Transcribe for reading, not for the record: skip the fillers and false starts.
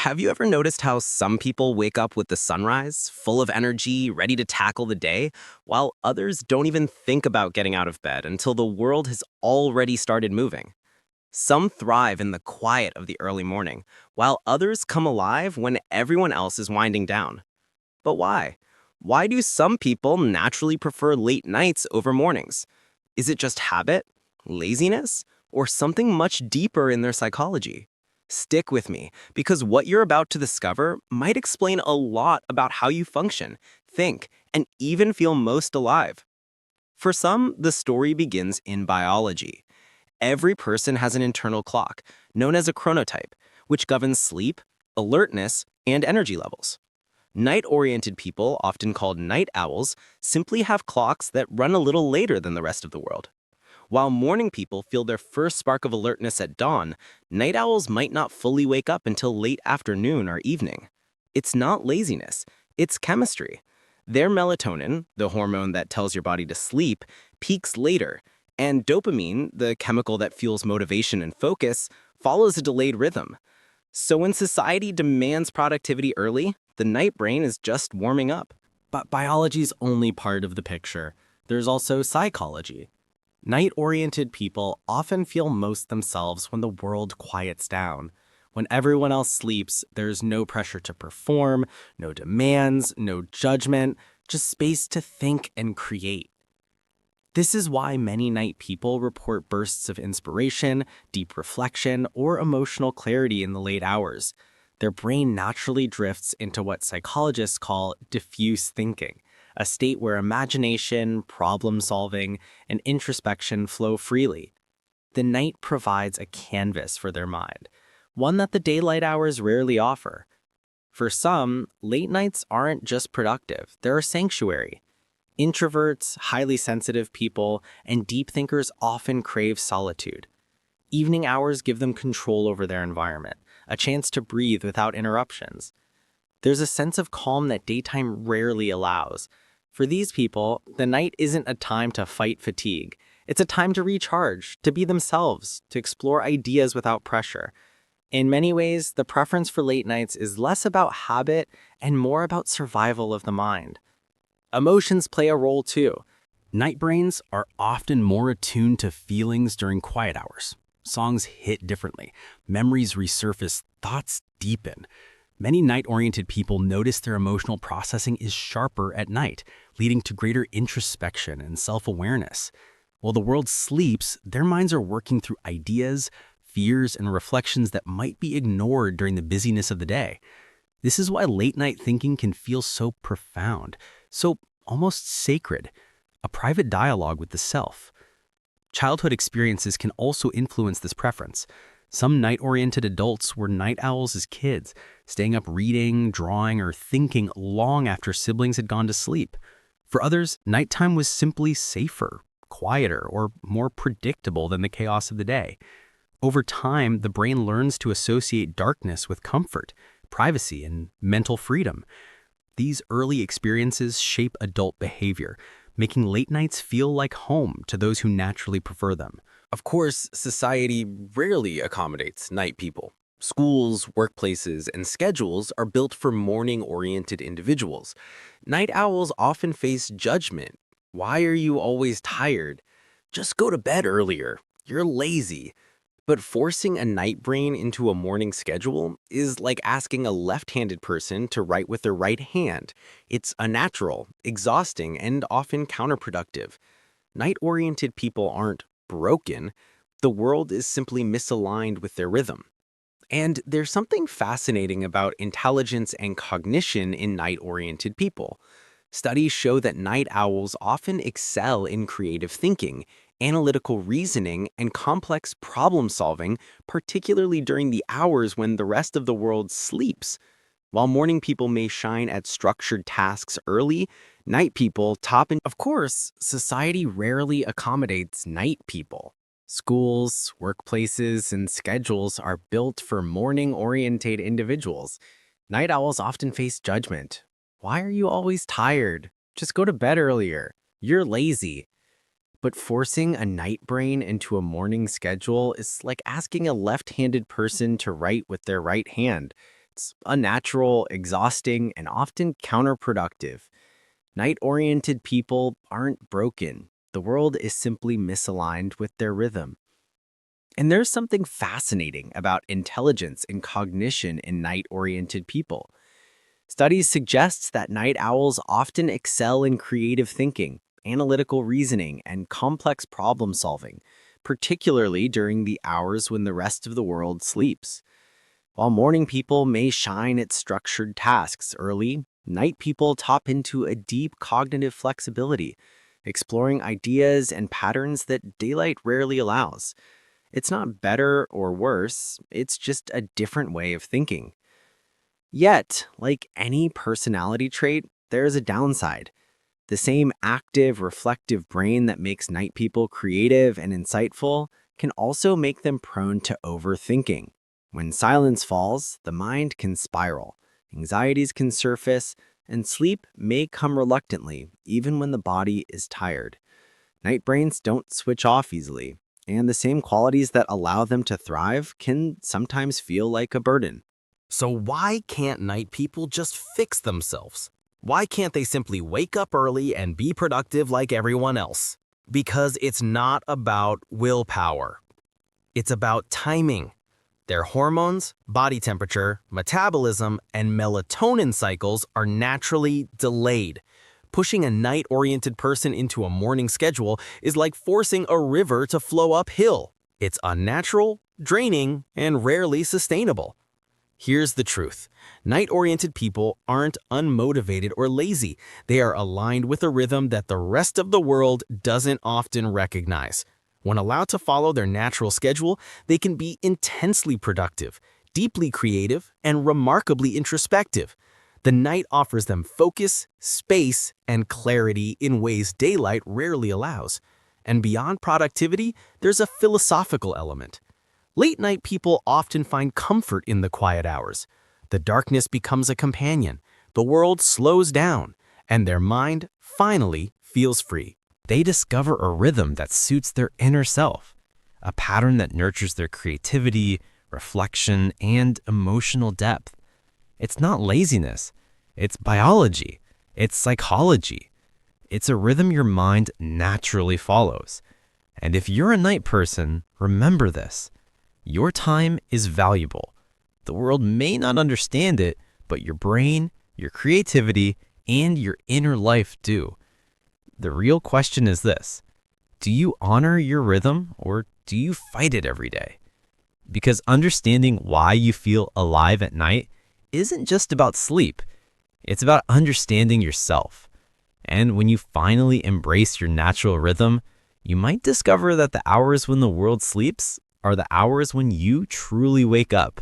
Have you ever noticed how some people wake up with the sunrise, full of energy, ready to tackle the day, while others don't even think about getting out of bed until the world has already started moving? Some thrive in the quiet of the early morning, while others come alive when everyone else is winding down. But why? Why do some people naturally prefer late nights over mornings? Is it just habit, laziness, or something much deeper in their psychology? Stick with me, because what you're about to discover might explain a lot about how you function, think, and even feel most alive. For some, the story begins in biology. Every person has an internal clock, known as a chronotype, which governs sleep, alertness, and energy levels. Night-oriented people, often called night owls, simply have clocks that run a little later than the rest of the world. While morning people feel their first spark of alertness at dawn, night owls might not fully wake up until late afternoon or evening. It's not laziness, it's chemistry. Their melatonin, the hormone that tells your body to sleep, peaks later, and dopamine, the chemical that fuels motivation and focus, follows a delayed rhythm. So when society demands productivity early, the night brain is just warming up. But biology's only part of the picture. There's also psychology. Night-oriented people often feel most themselves when the world quiets down. When everyone else sleeps, there's no pressure to perform, no demands, no judgment, just space to think and create. This is why many night people report bursts of inspiration, deep reflection, or emotional clarity in the late hours. Their brain naturally drifts into what psychologists call diffuse thinking, a state where imagination, problem solving, and introspection flow freely. The night provides a canvas for their mind, one that the daylight hours rarely offer. For some, late nights aren't just productive, they're a sanctuary. Introverts, highly sensitive people, and deep thinkers often crave solitude. Evening hours give them control over their environment, a chance to breathe without interruptions. There's a sense of calm that daytime rarely allows. For these people, the night isn't a time to fight fatigue. It's a time to recharge, to be themselves, to explore ideas without pressure. In many ways, the preference for late nights is less about habit and more about survival of the mind. Emotions play a role too. Night brains are often more attuned to feelings during quiet hours. Songs hit differently, memories resurface, thoughts deepen. Many night-oriented people notice their emotional processing is sharper at night, leading to greater introspection and self-awareness. While the world sleeps, their minds are working through ideas, fears, and reflections that might be ignored during the busyness of the day. This is why late-night thinking can feel so profound, so almost sacred, a private dialogue with the self. Childhood experiences can also influence this preference. Some night-oriented adults were night owls as kids, staying up reading, drawing, or thinking long after siblings had gone to sleep. For others, nighttime was simply safer, quieter, or more predictable than the chaos of the day. Over time, the brain learns to associate darkness with comfort, privacy, and mental freedom. These early experiences shape adult behavior, making late nights feel like home to those who naturally prefer them. Of course, society rarely accommodates night people. Schools, workplaces, and schedules are built for morning-oriented individuals. Night owls often face judgment. Why are you always tired? Just go to bed earlier. You're lazy. But forcing a night brain into a morning schedule is like asking a left-handed person to write with their right hand. It's unnatural, exhausting, and often counterproductive. Night-oriented people aren't broken. The world is simply misaligned with their rhythm. And there's something fascinating about intelligence and cognition in night-oriented people. Studies show that night owls often excel in creative thinking, analytical reasoning, and complex problem solving, particularly during the hours when the rest of the world sleeps. While morning people may shine at structured tasks early, night people top in. Of course, society rarely accommodates night people. Schools, workplaces, and schedules are built for morning-oriented individuals. Night owls often face judgment. Why are you always tired? Just go to bed earlier. You're lazy. But forcing a night brain into a morning schedule is like asking a left-handed person to write with their right hand. It's unnatural, exhausting, and often counterproductive. Night-oriented people aren't broken. The world is simply misaligned with their rhythm. And there's something fascinating about intelligence and cognition in night-oriented people. Studies suggest that night owls often excel in creative thinking, analytical reasoning, and complex problem solving, particularly during the hours when the rest of the world sleeps. While morning people may shine at structured tasks early, night people tap into a deep cognitive flexibility, exploring ideas and patterns that daylight rarely allows. It's not better or worse, it's just a different way of thinking. Yet, like any personality trait, there is a downside. The same active, reflective brain that makes night people creative and insightful can also make them prone to overthinking. When silence falls, the mind can spiral, anxieties can surface, and sleep may come reluctantly, even when the body is tired. Night brains don't switch off easily, and the same qualities that allow them to thrive can sometimes feel like a burden. So why can't night people just fix themselves? Why can't they simply wake up early and be productive like everyone else? Because it's not about willpower. It's about timing. Their hormones, body temperature, metabolism, and melatonin cycles are naturally delayed. Pushing a night-oriented person into a morning schedule is like forcing a river to flow uphill. It's unnatural, draining, and rarely sustainable. Here's the truth. Night-oriented people aren't unmotivated or lazy. They are aligned with a rhythm that the rest of the world doesn't often recognize. When allowed to follow their natural schedule, they can be intensely productive, deeply creative, and remarkably introspective. The night offers them focus, space, and clarity in ways daylight rarely allows. And beyond productivity, there's a philosophical element. Late-night people often find comfort in the quiet hours. The darkness becomes a companion, the world slows down, and their mind finally feels free. They discover a rhythm that suits their inner self, a pattern that nurtures their creativity, reflection, and emotional depth. It's not laziness, it's biology, it's psychology. It's a rhythm your mind naturally follows. And if you're a night person, remember this. Your time is valuable. The world may not understand it, but your brain, your creativity, and your inner life do. The real question is this: do you honor your rhythm or do you fight it every day? Because understanding why you feel alive at night isn't just about sleep. It's about understanding yourself. And when you finally embrace your natural rhythm, you might discover that the hours when the world sleeps are the hours when you truly wake up.